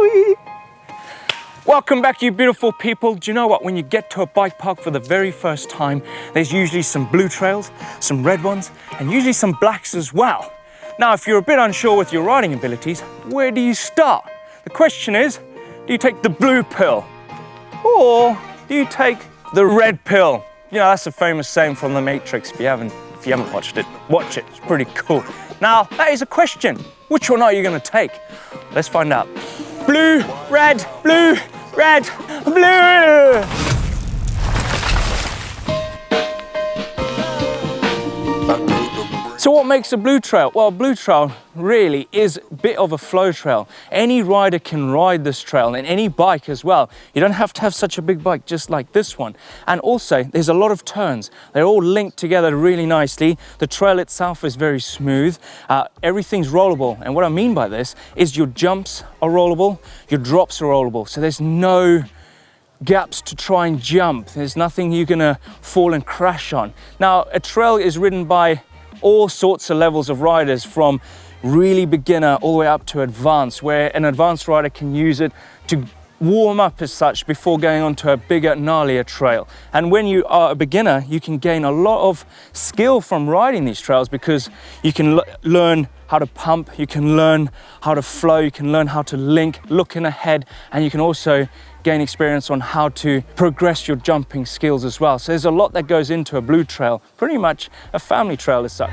Ooyy. Welcome back, you beautiful people. Do you know what? When you get to a bike park for the very first time, there's usually some blue trails, some red ones, and usually some blacks as well. Now, if you're a bit unsure with your riding abilities, where do you start? The question is, do you take the blue pill? Or do you take the red pill? You know, that's a famous saying from The Matrix. If you haven't watched it, watch it. It's pretty cool. Now, that is a question. Which one are you going to take? Let's find out. Blue, red, blue, red, blue. So what makes a blue trail? Well, a blue trail really is a bit of a flow trail. Any rider can ride this trail, and any bike as well. You don't have to have such a big bike just like this one. And also, there's a lot of turns. They're all linked together really nicely. The trail itself is very smooth. Everything's rollable. And what I mean by this is your jumps are rollable, your drops are rollable. So there's no gaps to try and jump. There's nothing you're gonna fall and crash on. Now, a trail is ridden by all sorts of levels of riders, from really beginner all the way up to advanced, where an advanced rider can use it to warm up as such before going on to a bigger, gnarlier trail. And when you are a beginner, you can gain a lot of skill from riding these trails, because you can learn how to pump, you can learn how to flow, you can learn how to link, looking ahead, and you can also gain experience on how to progress your jumping skills as well. So there's a lot that goes into a blue trail, pretty much a family trail as such.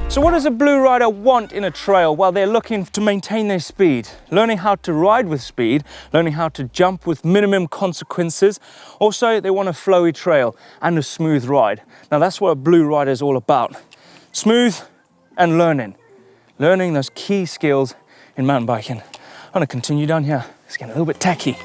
So what does a blue rider want in a trail? Well, they're looking to maintain their speed, learning how to ride with speed, learning how to jump with minimum consequences. Also, they want a flowy trail and a smooth ride. Now that's what a blue rider is all about. Smooth and learning those key skills in mountain biking. I'm gonna continue down here. It's getting a little bit tacky.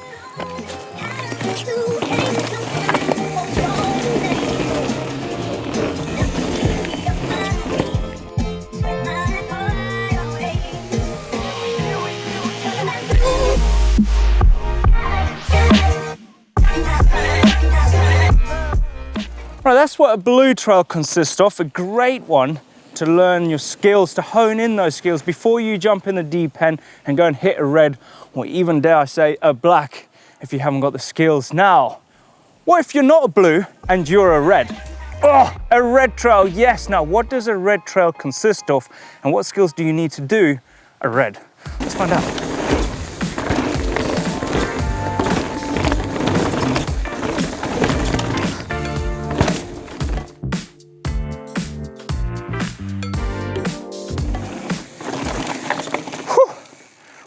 Right, that's what a blue trail consists of. A great one to learn your skills, to hone in those skills before you jump in the deep end and go and hit a red, or even, dare I say, a black, if you haven't got the skills. Now, what if you're not a blue and you're a red? Oh, a red trail, yes. Now, what does a red trail consist of, and what skills do you need to do a red? Let's find out.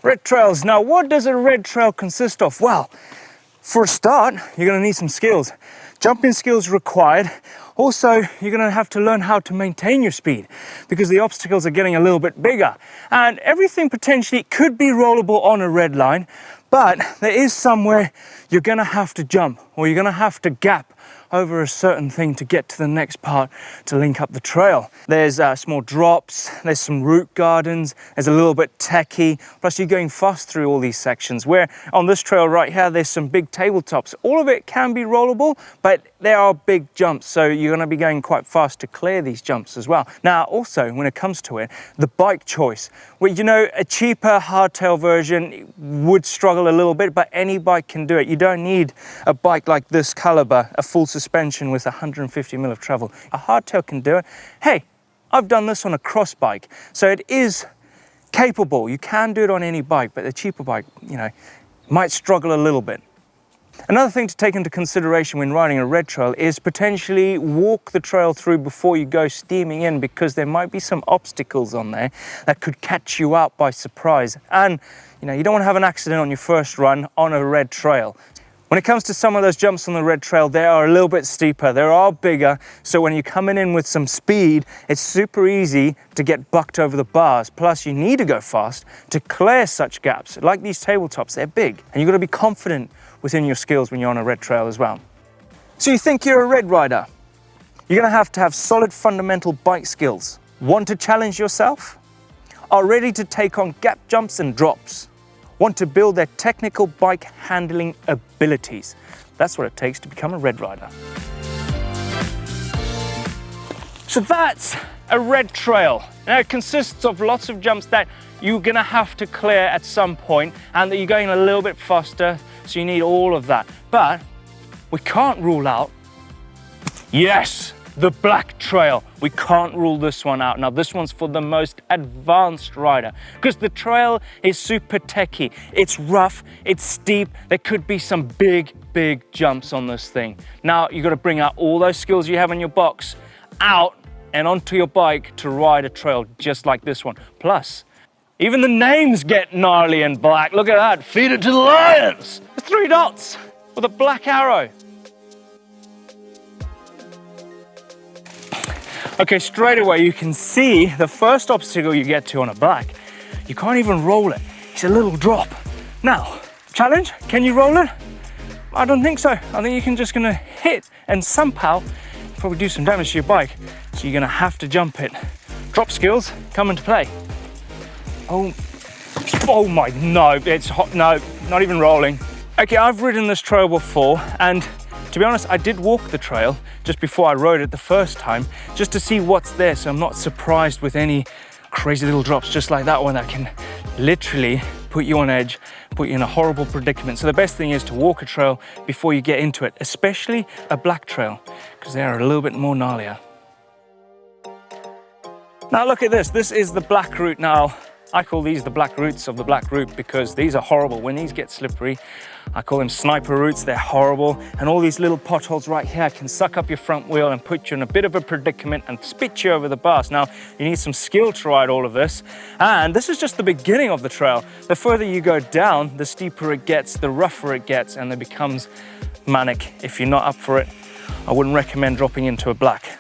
Red trails. Now, what does a red trail consist of? Well, for a start, you're going to need some skills. Jumping skills required. Also, you're going to have to learn how to maintain your speed, because the obstacles are getting a little bit bigger. And everything potentially could be rollable on a red line, but there is somewhere you're going to have to jump, or you're going to have to gap over a certain thing to get to the next part to link up the trail. There's small drops, there's some root gardens, there's a little bit techie, plus you're going fast through all these sections, where on this trail right here, there's some big tabletops. All of it can be rollable, but there are big jumps, so you're gonna be going quite fast to clear these jumps as well. Now, also, when it comes to it, the bike choice. Well, you know, a cheaper hardtail version would struggle a little bit, but any bike can do it. You don't need a bike like this caliber, a full suspension with 150 mil of travel. A hardtail can do it. Hey, I've done this on a cross bike, so it is capable. You can do it on any bike, but the cheaper bike, you know, might struggle a little bit. Another thing to take into consideration when riding a red trail is potentially walk the trail through before you go steaming in, because there might be some obstacles on there that could catch you out by surprise. And you know, you don't want to have an accident on your first run on a red trail. When it comes to some of those jumps on the red trail, they are a little bit steeper, they are bigger, so when you're coming in with some speed, it's super easy to get bucked over the bars. Plus, you need to go fast to clear such gaps. Like these tabletops, they're big, and you've got to be confident within your skills when you're on a red trail as well. So you think you're a red rider? You're going to have solid fundamental bike skills. Want to challenge yourself? Are ready to take on gap jumps and drops? Want to build their technical bike handling abilities? That's what it takes to become a red rider. So that's a red trail. Now it consists of lots of jumps that you're gonna have to clear at some point and that you're going a little bit faster, so you need all of that. But we can't rule out, yes, the black trail. We can't rule this one out. Now this one's for the most advanced rider because the trail is super techy. It's rough, it's steep. There could be some big jumps on this thing. Now you got to bring out all those skills you have in your box out and onto your bike to ride a trail just like this one. Plus, even the names get gnarly and black. Look at that, feed it to the lions. There's 3 dots with a black arrow. Okay, straight away you can see the first obstacle you get to on a bike. You can't even roll it. It's a little drop. Now, challenge, can you roll it? I don't think so. I think you're just gonna hit and somehow probably do some damage to your bike. So you're gonna have to jump it. Drop skills come into play. Oh my, no, it's hot, no, not even rolling. Okay, I've ridden this trail before, and to be honest, I did walk the trail just before I rode it the first time, just to see what's there, so I'm not surprised with any crazy little drops just like that one that can literally put you on edge, put you in a horrible predicament. So the best thing is to walk a trail before you get into it, especially a black trail, because they are a little bit more gnarlier. Now look at this, this is the black route. Now, I call these the black roots of the black route because these are horrible. When these get slippery, I call them sniper routes, they're horrible. And all these little potholes right here can suck up your front wheel and put you in a bit of a predicament and spit you over the bars. Now, you need some skill to ride all of this. And this is just the beginning of the trail. The further you go down, the steeper it gets, the rougher it gets, and it becomes manic. If you're not up for it, I wouldn't recommend dropping into a black.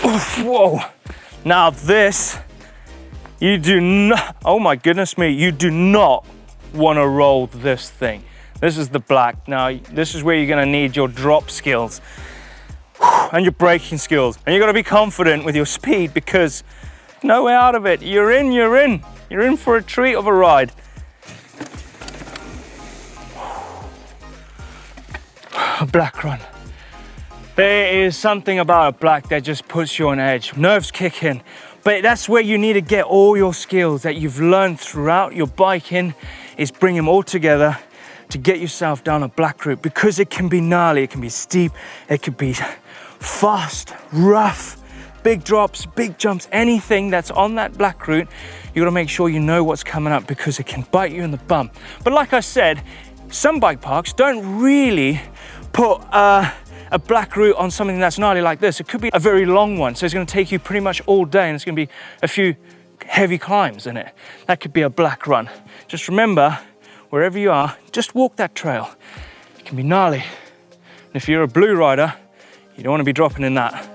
Oof, whoa. Now this, you do not, oh my goodness me, you do not want to roll this thing. This is the black. Now, this is where you're going to need your drop skills and your braking skills. And you've got to be confident with your speed because no way out of it. You're in. You're in for a treat of a ride. A black run. There is something about a black that just puts you on edge. Nerves kick in. But that's where you need to get all your skills that you've learned throughout your biking, is bring them all together to get yourself down a black route, because it can be gnarly, it can be steep, it could be fast, rough, big drops, big jumps, anything that's on that black route, you gotta make sure you know what's coming up because it can bite you in the bum. But like I said, some bike parks don't really put a black route on something that's gnarly like this. It could be a very long one, so it's going to take you pretty much all day, and it's going to be a few heavy climbs in it. That could be a black run. Just remember, wherever you are, just walk that trail. It can be gnarly. And if you're a blue rider, you don't want to be dropping in that.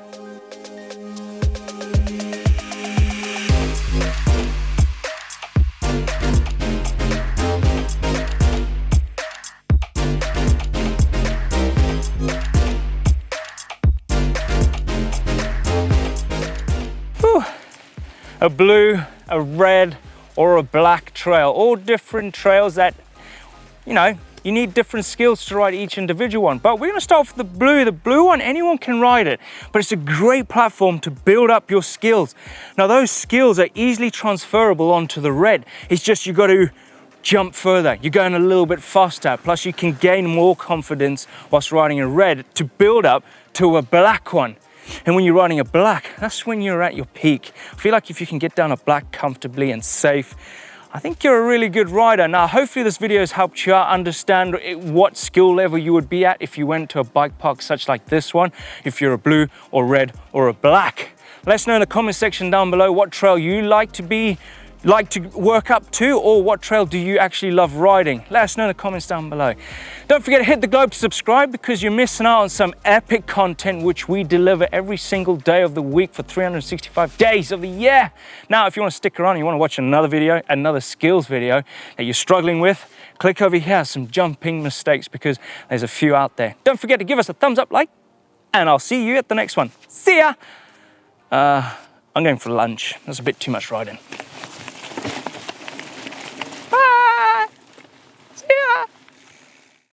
A blue, a red, or a black trail. All different trails that, you know, you need different skills to ride each individual one. But we're gonna start with the blue. The blue one, anyone can ride it, but it's a great platform to build up your skills. Now those skills are easily transferable onto the red. It's just you gotta jump further. You're going a little bit faster. Plus you can gain more confidence whilst riding a red to build up to a black one. And when you're riding a black, that's when you're at your peak. I feel like if you can get down a black comfortably and safe, I think you're a really good rider. Now, hopefully this video has helped you out understand what skill level you would be at if you went to a bike park such like this one, if you're a blue or red or a black. Let us know in the comment section down below what trail you like to work up to, or what trail do you actually love riding. Let us know in the comments down below. Don't forget to hit the globe to subscribe, because you're missing out on some epic content which we deliver every single day of the week for 365 days of the year. Now, if you want to stick around and you want to watch another video, another skills video that you're struggling with, click over here, some jumping mistakes, because there's a few out there. Don't forget to give us a thumbs up, like, and I'll see you at the next one. See ya! I'm going for lunch. That's a bit too much riding.